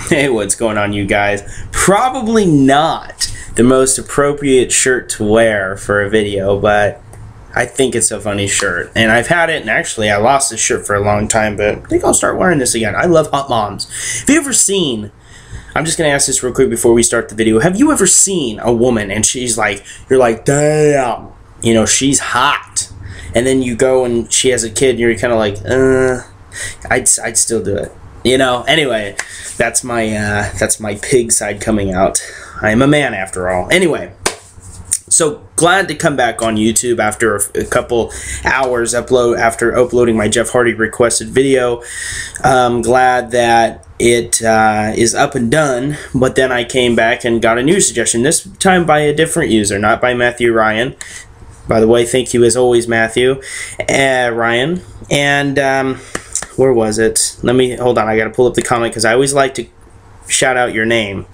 Hey, what's going on, you guys? Probably not the most appropriate shirt to wear for a video, but I think it's a funny shirt. And I've had it, and actually I lost this shirt for a long time, but I think I'll start wearing this again. I love hot moms. Have you ever seen, I'm just going to ask this real quick before we start the video, have you ever seen a woman and she's like, you're like, damn, you know, she's hot. And then you go and she has a kid and you're kind of like, I'd still do it. You know, anyway, that's my pig side coming out. I am a man after all. Anyway, so glad to come back on YouTube after a couple hours after uploading my Jeff Hardy requested video. Glad that it is up and done, but then I came back and got a new suggestion, this time by a different user, not by Matthew Ryan. By the way, thank you as always, Matthew Ryan. And where was it? Hold on, I gotta pull up the comment because I always like to shout out your name.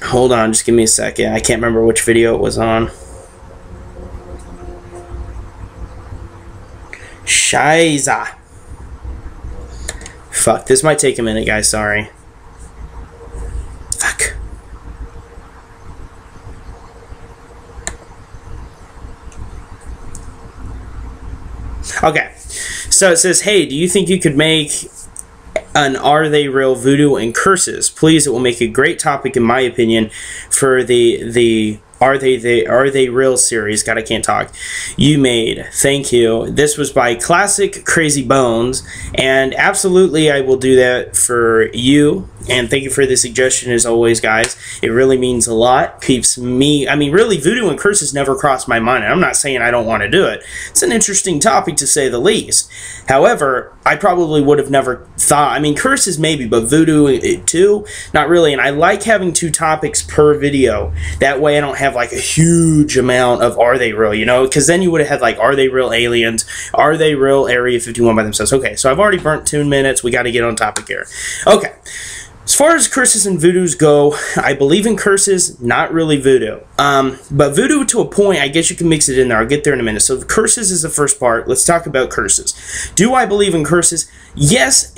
Hold on, just give me a second. I can't remember which video it was on. Shiza. Fuck, this might take a minute, guys, sorry. Fuck. Okay, so it says, hey, do you think you could make an Are They Real Voodoo and Curses? Please, it will make a great topic, in my opinion, for the Are They Real series. God, I can't talk. You made. Thank you. This was by ClassicCrazyBones, and absolutely I will do that for you. And thank you for the suggestion as always, guys. It really means a lot. Keeps me, I mean, really, Voodoo and Curses never crossed my mind. I'm not saying I don't want to do it. It's an interesting topic, to say the least. However, I probably would have never thought, I mean, Curses maybe, but Voodoo too? Not really. And I like having 2 topics per video. That way I don't have like a huge amount of Are They Real, you know? Because then you would have had like, Are They Real Aliens? Are They Real Area 51 by themselves? Okay, so I've already burnt 2 minutes. We got to get on topic here. Okay. As far as Curses and Voodoos go, I believe in Curses, not really Voodoo. But Voodoo to a point, I guess you can mix it in there. I'll get there in a minute. So Curses is the first part. Let's talk about Curses. Do I believe in Curses? Yes,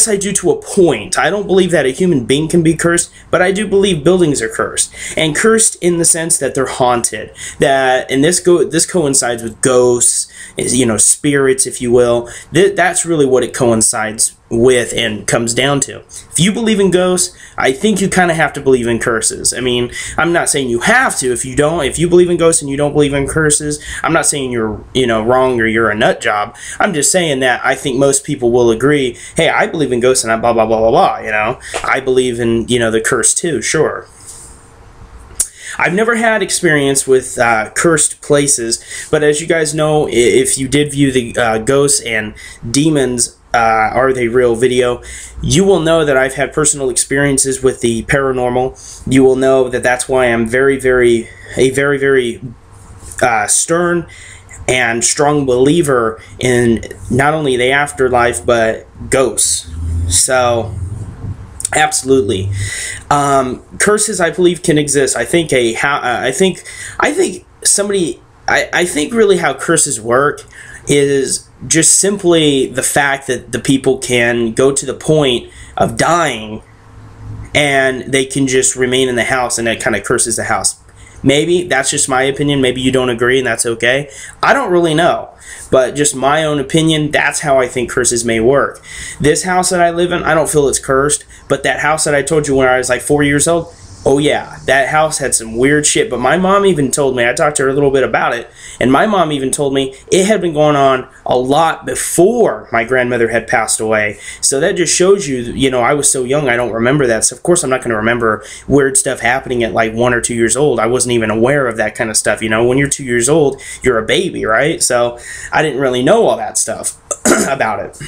I do to a point. I don't believe that a human being can be cursed, but I do believe buildings are cursed. And cursed in the sense that they're haunted. And this coincides with ghosts, you know, spirits, if you will. That's really what it coincides with and comes down to. If you believe in ghosts, I think you kind of have to believe in curses. I mean, I'm not saying you have to. If you believe in ghosts and you don't believe in curses, I'm not saying you're, you know, wrong or you're a nut job. I'm just saying that I think most people will agree, hey, I believe in ghosts and I blah, blah, blah, blah, blah, you know. I believe in, you know, the curse too, sure. I've never had experience with cursed places, but as you guys know, if you did view the Ghosts and Demons Are They Real video, you will know that I've had personal experiences with the paranormal. You will know that that's why I'm a very, very stern and strong believer in not only the afterlife, but ghosts. So absolutely. Curses, I believe, can exist. I think really how curses work is just simply the fact that the people can go to the point of dying and they can just remain in the house, and that kind of curses the house. Maybe that's just my opinion. Maybe you don't agree, and that's okay. I don't really know. But just my own opinion, that's how I think curses may work. This house that I live in, I don't feel it's cursed. But that house that I told you when I was like 4 years old, oh yeah, that house had some weird shit. But my mom even told me, I talked to her a little bit about it, and my mom even told me it had been going on a lot before my grandmother had passed away. So that just shows you, you know, I was so young, I don't remember that. So of course I'm not going to remember weird stuff happening at like 1 or 2 years old. I wasn't even aware of that kind of stuff. You know, when you're 2 years old, you're a baby, right? So I didn't really know all that stuff about it.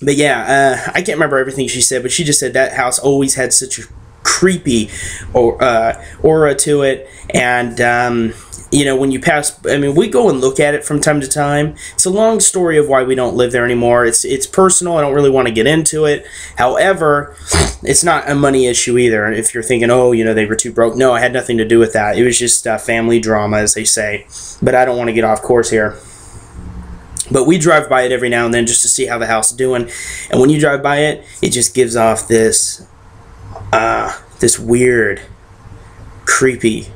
But yeah, I can't remember everything she said, but she just said that house always had such a creepy aura to it. And you know, when you pass, I mean, we go and look at it from time to time. It's a long story of why we don't live there anymore. It's personal. I don't really want to get into it. However, it's not a money issue either. If you're thinking, oh, you know, they were too broke. No, it had nothing to do with that. It was just family drama, as they say. But I don't want to get off course here. But we drive by it every now and then just to see how the house is doing. And when you drive by it, it just gives off this this weird, creepy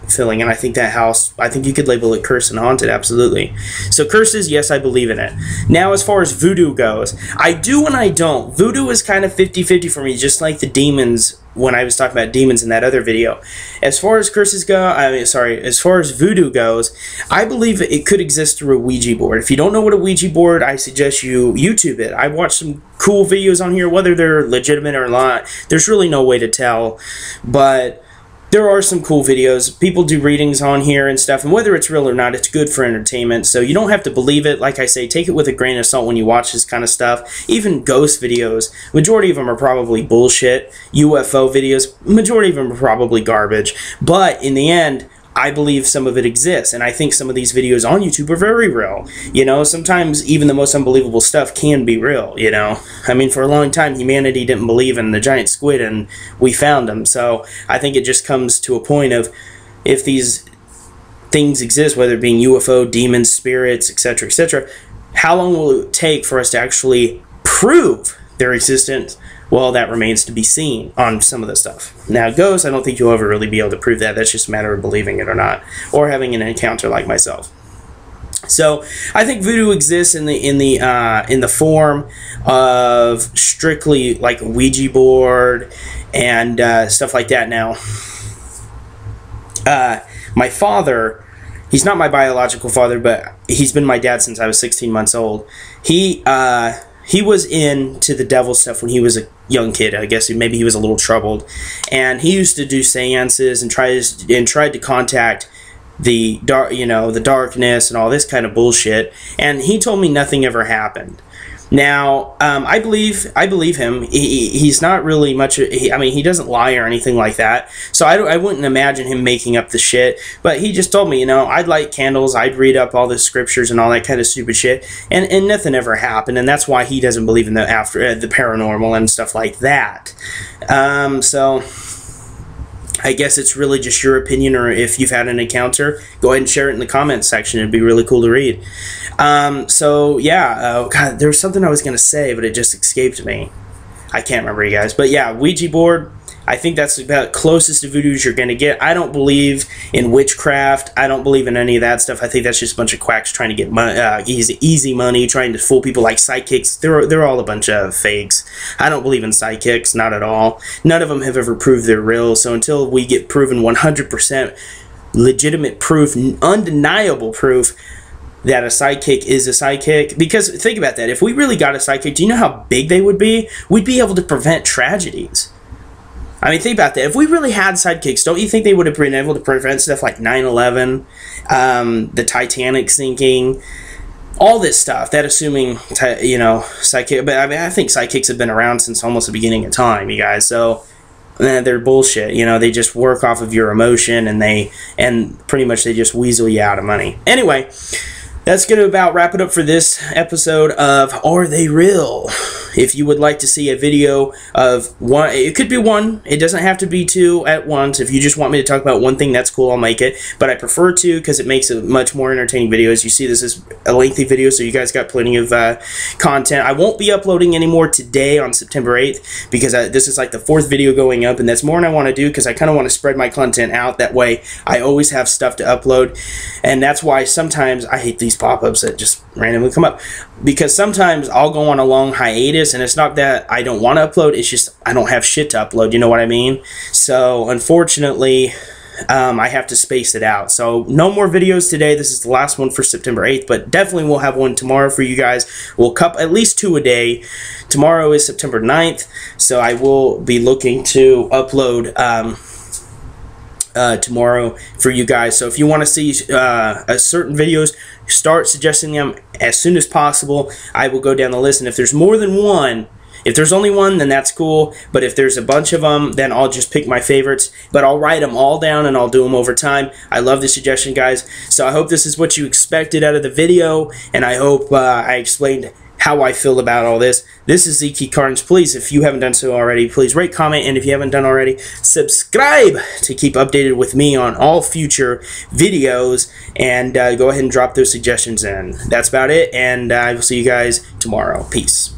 feeling. And I think that house, I think you could label it cursed and haunted, absolutely. So curses, yes, I believe in it. Now, as far as voodoo goes, I do and I don't. Voodoo is kind of 50-50 for me, just like the demons when I was talking about demons in that other video. As far as curses go, as far as voodoo goes, I believe it could exist through a Ouija board. If you don't know what a Ouija board, I suggest you YouTube it. I've watched some cool videos on here, whether they're legitimate or not. There's really no way to tell, but there are some cool videos. People do readings on here and stuff, and whether it's real or not, it's good for entertainment, so you don't have to believe it. Like I say, take it with a grain of salt when you watch this kind of stuff. Even ghost videos, majority of them are probably bullshit. UFO videos, majority of them are probably garbage, but in the end, I believe some of it exists, and I think some of these videos on YouTube are very real. You know, sometimes even the most unbelievable stuff can be real, you know. I mean, for a long time, humanity didn't believe in the giant squid, and we found them. So I think it just comes to a point of, if these things exist, whether it being UFO, demons, spirits, etc., how long will it take for us to actually prove their existence? Well, that remains to be seen on some of the stuff. Now, ghosts, I don't think you'll ever really be able to prove that. That's just a matter of believing it or not, or having an encounter like myself. So, I think voodoo exists in the form of strictly like a Ouija board and stuff like that. Now, my father, he's not my biological father, but he's been my dad since I was 16 months old. He was into the devil stuff when he was a young kid. I guess maybe he was a little troubled, and he used to do seances and tried to contact the darkness and all this kind of bullshit. And he told me nothing ever happened. Now, I believe him. He's not really much. I mean, he doesn't lie or anything like that. So I wouldn't imagine him making up the shit. But he just told me, you know, I'd light candles, I'd read up all the scriptures and all that kind of stupid shit, and nothing ever happened. And that's why he doesn't believe in the paranormal and stuff like that. So I guess it's really just your opinion, or if you've had an encounter, go ahead and share it in the comments section. It'd be really cool to read. So yeah, God, there was something I was going to say, but it just escaped me. I can't remember, you guys. But yeah, Ouija board, I think that's about closest to voodoo you're going to get. I don't believe in witchcraft. I don't believe in any of that stuff. I think that's just a bunch of quacks trying to get easy money, trying to fool people like psychics. They're all a bunch of fakes. I don't believe in psychics, not at all. None of them have ever proved they're real. So until we get proven 100% legitimate proof, undeniable proof, that a psychic is a psychic. Because think about that. If we really got a psychic, do you know how big they would be? We'd be able to prevent tragedies. I mean, think about that. If we really had sidekicks, don't you think they would have been able to prevent stuff like 9/11, the Titanic sinking, all this stuff? That assuming, you know, psychic. But I mean, I think sidekicks have been around since almost the beginning of time, you guys. So they're bullshit. You know, they just work off of your emotion, and pretty much they just weasel you out of money. Anyway, that's going to about wrap it up for this episode of Are They Real? If you would like to see a video of one, it could be one. It doesn't have to be two at once. If you just want me to talk about one thing, that's cool. I'll make it. But I prefer two because it makes a much more entertaining video. As you see, this is a lengthy video, so you guys got plenty of content. I won't be uploading anymore today on September 8th because this is like the 4th video going up, and that's more than I want to do because I kind of want to spread my content out. That way, I always have stuff to upload. And that's why sometimes I hate these pop-ups that just randomly come up, because sometimes I'll go on a long hiatus, and it's not that I don't want to upload, it's just I don't have shit to upload, you know what I mean? So unfortunately, I have to space it out. So no more videos today. This is the last one for September 8th, but definitely we'll have one tomorrow for you guys. We'll cup at least 2 a day. Tomorrow is September 9th, so I will be looking to upload tomorrow for you guys. So if you want to see certain videos, start suggesting them as soon as possible. I will go down the list, and if there's more than one, if there's only one, then that's cool. But if there's a bunch of them, then I'll just pick my favorites. But I'll write them all down, and I'll do them over time. I love the suggestion, guys. So I hope this is what you expected out of the video, and I hope I explained how I feel about all this. This is ZK Carnes. Please, if you haven't done so already, please rate, comment, and if you haven't done already, subscribe to keep updated with me on all future videos, and go ahead and drop those suggestions in. That's about it, and I will see you guys tomorrow. Peace.